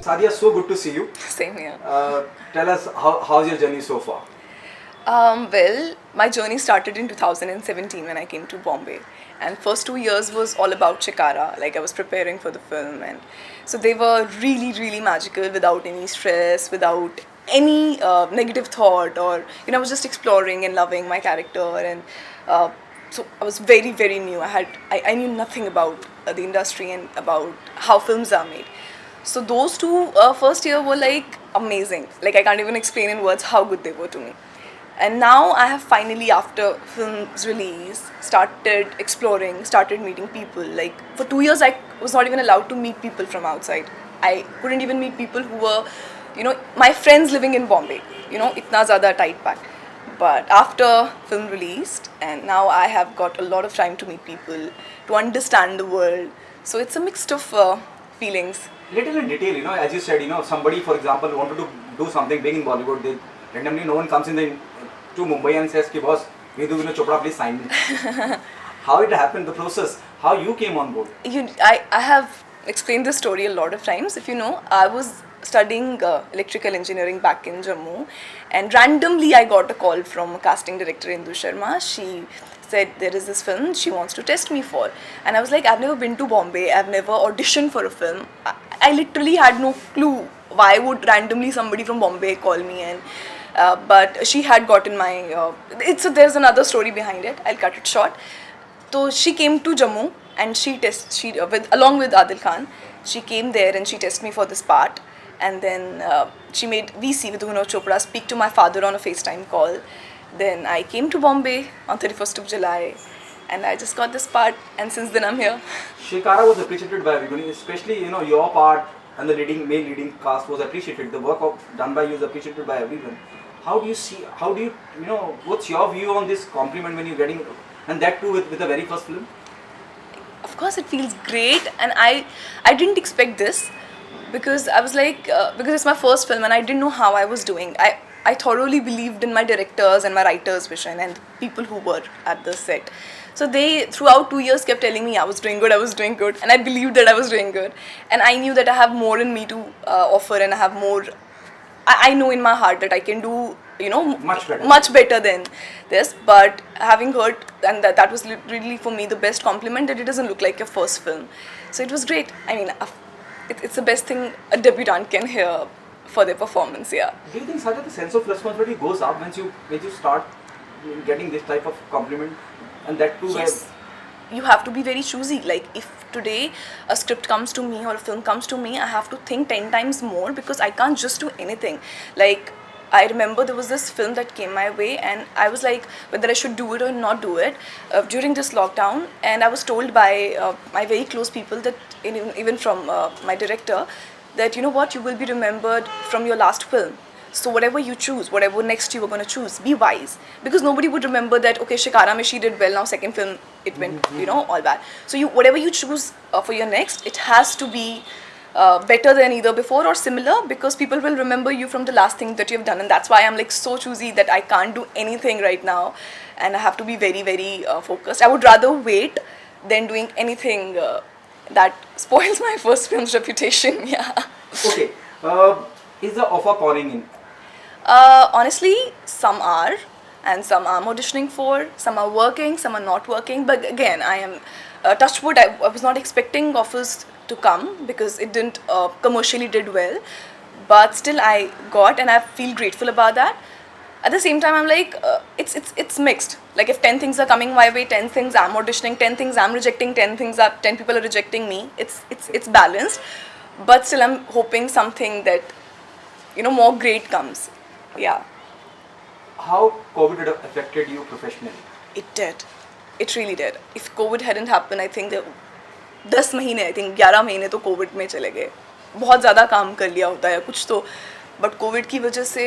Sadia, so good to see you. Same here. Tell us how's your journey so far? Well, my journey started in 2017 when I came to Bombay, and first 2 years was all about Chikara. Like I was preparing for the film, and so they were really, really magical without any stress, without any negative thought, or I was just exploring and loving my character, and so I was very, very new. I knew nothing about the industry and about how films are made. So those two first year were like amazing. Like I can't even explain in words how good they were to me. And now I have finally, after film's release, started exploring, started meeting people. Like for 2 years, I was not even allowed to meet people from outside. I couldn't even meet people who were, my friends living in Bombay. Itna zyada tight pack. But after film released, and now I have got a lot of time to meet people, to understand the world. So it's a mix of feelings. Little in detail, as you said, somebody, for example, wanted to do something big in Bollywood. They randomly, no one comes to Mumbai and says, "Ki boss, Vidhu Vinod Chopra, please sign me." How it happened, the process, how you came on board? I have explained this story a lot of times. If you know, I was studying electrical engineering back in Jammu, and randomly I got a call from a casting director, Indu Sharma. She said there is this film she wants to test me for, and I was like, I've never been to Bombay, I've never auditioned for a film. I literally had no clue why would randomly somebody from Bombay call me, and but she had gotten my there's another story behind it. I'll cut it short. So she came to Jammu and along with Adil Khan, she came there and she tested me for this part, and then she made VC with Vinod Chopra speak to my father on a FaceTime call. Then I came to Bombay on 31st of July, and I just got this part, and since then I'm here. Shikara was appreciated by everybody, especially your part and the male leading cast was appreciated. The work done by you is appreciated by everyone. How do you what's your view on this compliment when you're getting, and that too with the very first film? Of course, it feels great, and I didn't expect this because I was like because it's my first film and I didn't know how I was doing. I thoroughly believed in my directors and my writers' vision and people who were at the set. So they, throughout 2 years, kept telling me I was doing good, and I believed that I was doing good. And I knew that I have more in me to offer, and I have more. I know in my heart that I can do, much better than this. But having heard, and that was really for me the best compliment, that it doesn't look like your first film. So it was great. I mean, it's the best thing a debutant can hear for their performance. Yeah. Do you think, Sadia, the sense of responsibility goes up when you start getting this type of compliment, and that too? Yes. You have to be very choosy. Like if today a script comes to me or a film comes to me, I have to think 10 times more because I can't just do anything. Like I remember there was this film that came my way, and I was like whether I should do it or not do it during this lockdown. And I was told by my very close people that even from my director, that you will be remembered from your last film. So whatever you choose, whatever next you were going to choose, be wise. Because nobody would remember that, okay, Shikara mein she did well, now second film, it went, all bad. So whatever you choose for your next, it has to be better than either before or similar, because people will remember you from the last thing that you've done. And that's why I'm like so choosy that I can't do anything right now. And I have to be very, very focused. I would rather wait than doing anything that spoils my first film's reputation. Yeah. Okay. Is the offer pouring in? Honestly, some are, and some I'm auditioning for, some are working, some are not working. But again, I am touch wood. I was not expecting offers to come because it didn't commercially did well, but still I got, and I feel grateful about that. At the same time, I'm like it's mixed. Like if 10 things are coming my way, 10 things I'm auditioning, 10 things I'm rejecting, 10 people are rejecting me. It's balanced, but still I'm hoping something that more great comes. Yeah. How COVID had affected you professionally? It did. It really did. If COVID hadn't happened, I think 10 महीने, I think 11 महीने तो Covid में चले गए. बहुत ज़्यादा काम कर लिया होता है कुछ तो, बट कोविड की वजह से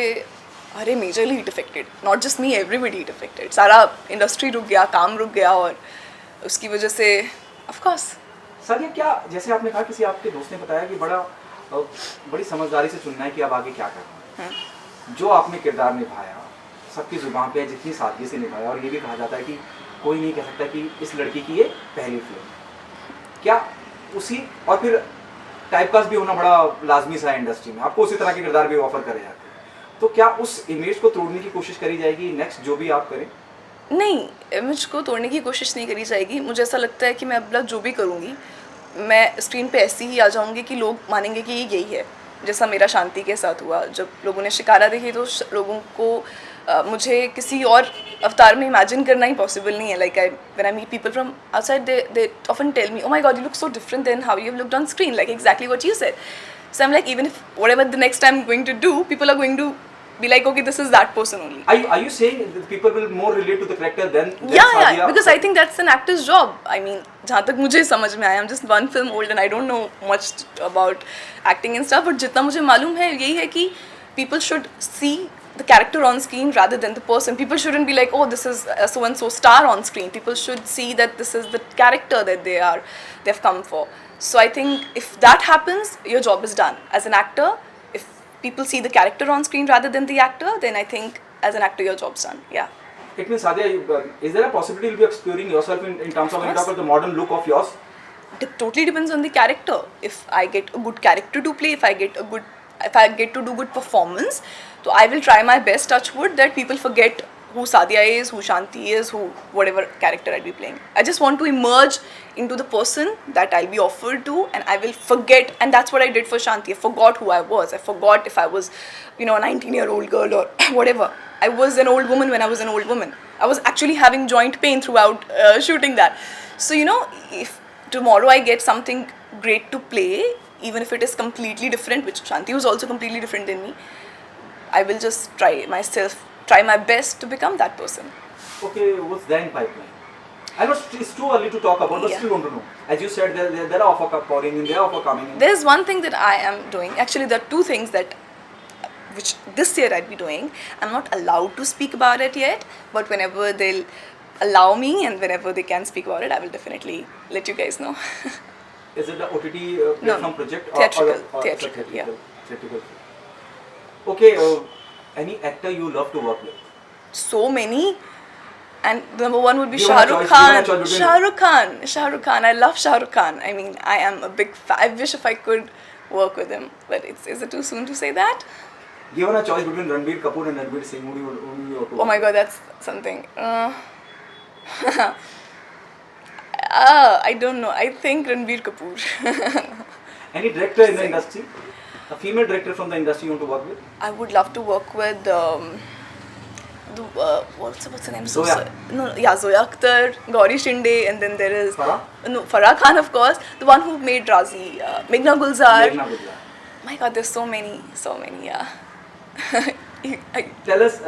अरे majorly hit affected. Not just me, everybody hit affected. सारा इंडस्ट्री रुक गया, काम रुक गया, और उसकी वजह से ऑफ कोर्स. सर, ये क्या, जैसे आपने कहा, किसी आपके दोस्त ने बताया कि बड़ी समझदारी से चुनना है कि अब आगे क्या करना है. जो आपने किरदार निभाया, सबकी जुबान पे जितनी सादगी से निभाया, और ये भी कहा जाता है कि कोई नहीं कह सकता कि इस लड़की की ये पहली फिल्म. क्या उसी और फिर टाइपकास्ट भी होना बड़ा लाजमी सा है इंडस्ट्री में, आपको उसी तरह के किरदार भी ऑफर करे जाते हैं, तो क्या उस इमेज को तोड़ने की कोशिश करी जाएगी नेक्स्ट जो भी आप करें? नहीं, इमेज को तोड़ने की कोशिश नहीं करी जाएगी। मुझे ऐसा लगता है कि मैं अब जो भी करूँगी, मैं स्क्रीन पे ऐसी ही आ जाऊँगी कि लोग मानेंगे कि ये यही है। जैसा मेरा शांति के साथ हुआ, जब लोगों ने शिकारा देखी तो लोगों को मुझे किसी और अवतार में इमेजिन करना ही पॉसिबल नहीं है। Like when I meet people from outside, they often tell me, oh my God, you look so different than how you have looked on screen, like exactly what you said. So I'm like, even if whatever the next time I'm going to do, people are going to be like, okay, this is that person only. Are you saying that people will more relate to the character than Yeah, Sadia? because I think that's an actor's job. I mean, जहाँ तक मुझे समझ में आया, I'm just one film old and I don't know much about acting and stuff, but जितना मुझे मालूम है यही है कि people should see the character on screen rather than the person. People shouldn't be like, oh, this is a so and so star on screen. People should see that this is the character that they've come for. So I think if that happens, your job is done. As an actor, if people see the character on screen rather than the actor, then I think as an actor your job's done. Yeah. It means, Sadia, is there a possibility you'll be exploring yourself in terms of, the modern look of yours? It totally depends on the character. If I get a good character to play, if I get to do good performance, so I will try my best, touch wood, that people forget who Sadia is, who Shanti is, who whatever character I'll be playing. I just want to emerge into the person that I'll be offered to, and I will forget. And that's what I did for Shanti. I forgot who I was. I forgot if I was, a 19-year-old girl or whatever. I was an old woman when I was an old woman. I was actually having joint pain throughout shooting that. So, if tomorrow I get something great to play, even if it is completely different, which Shanti was also completely different than me, I will just try my best to become that person. Okay, what's there in pipeline? I know it's too early to talk about, but still want to know. As you said, there are offer pouring in, there are offer coming in. There's one thing that I am doing. Actually, there are two things which this year I'd be doing. I'm not allowed to speak about it yet, but whenever they'll allow me and whenever they can speak about it, I will definitely let you guys know. Is it the OTT platform project? Theatrical, yeah. Theatrical. Okay, any actor you love to work with? So many. And number one would be Shah Rukh Khan. Shah Rukh Khan. I love Shah Rukh Khan. I mean, I am a big fan. I wish if I could work with him. But is it too soon to say that? Given a choice between Ranbir Kapoor and Ranveer Singh, who do you want to work? Oh my god, that's something. I don't know. I think Ranbir Kapoor. Any director in the industry? A female director from the industry you want to work with? I would love to work with what's her name? Zoya. Zoya Akhtar, Gauri Shinde, and then there is Farah? No, Farah Khan, of course, the one who made Razi, Meghna Gulzar. My god, there's so many, yeah. Tell us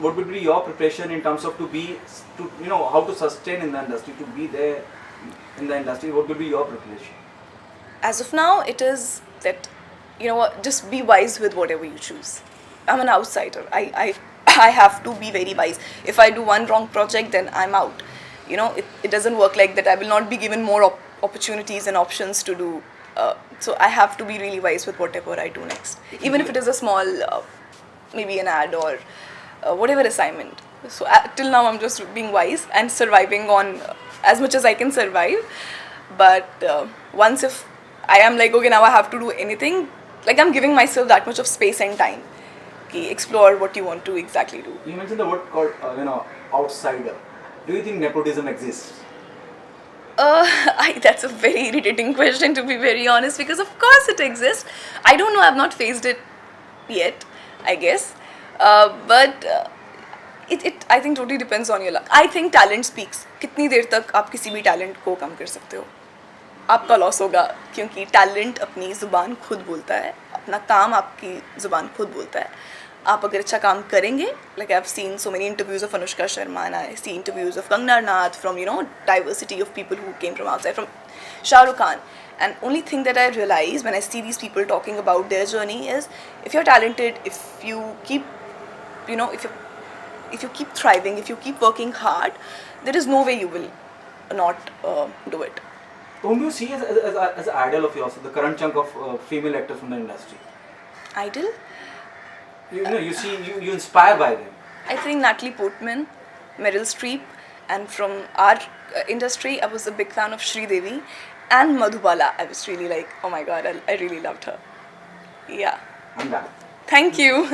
what would be your preparation in terms of how to sustain in the industry, to be there in the industry. What would be your preparation? As of now, it is that, just be wise with whatever you choose. I'm an outsider. I have to be very wise. If I do one wrong project, then I'm out. It doesn't work like that. I will not be given more opportunities and options to do. So I have to be really wise with whatever I do next. Even if it is a small, maybe an ad or whatever assignment. So till now, I'm just being wise and surviving on as much as I can survive. But once if I am like, okay, now I have to do anything, like I'm giving myself that much of space and time. Explore what you want to exactly do. You mentioned the word called, outsider. Do you think nepotism exists? That's a very irritating question, to be very honest, because of course it exists. I don't know, I've not faced it yet, I guess. But it I think totally depends on your luck. I think talent speaks. कितनी देर तक आप किसी भी talent को कम कर सकते हो? आपका लॉस होगा, क्योंकि टैलेंट अपनी ज़ुबान खुद बोलता है, अपना काम आपकी ज़ुबान खुद बोलता है. आप अगर अच्छा काम करेंगे, like I've seen so many interviews of Anushka Sharma and I see interviews of Kangana Ranaut, from diversity of people who came from outside, from Shah Rukh Khan. And only thing that I realize when I see these people talking about their journey is, if you're talented, if you keep, if you keep thriving, if you keep working hard, there is no way you will not do it. Whom do you see as an idol of yours, the current chunk of female actors from the industry? Idol? You inspire by them. I think Natalie Portman, Meryl Streep, and from our industry, I was a big fan of Sridevi. and Madhubala. I was really like, oh my god, I really loved her. Yeah. I'm done. Thank you.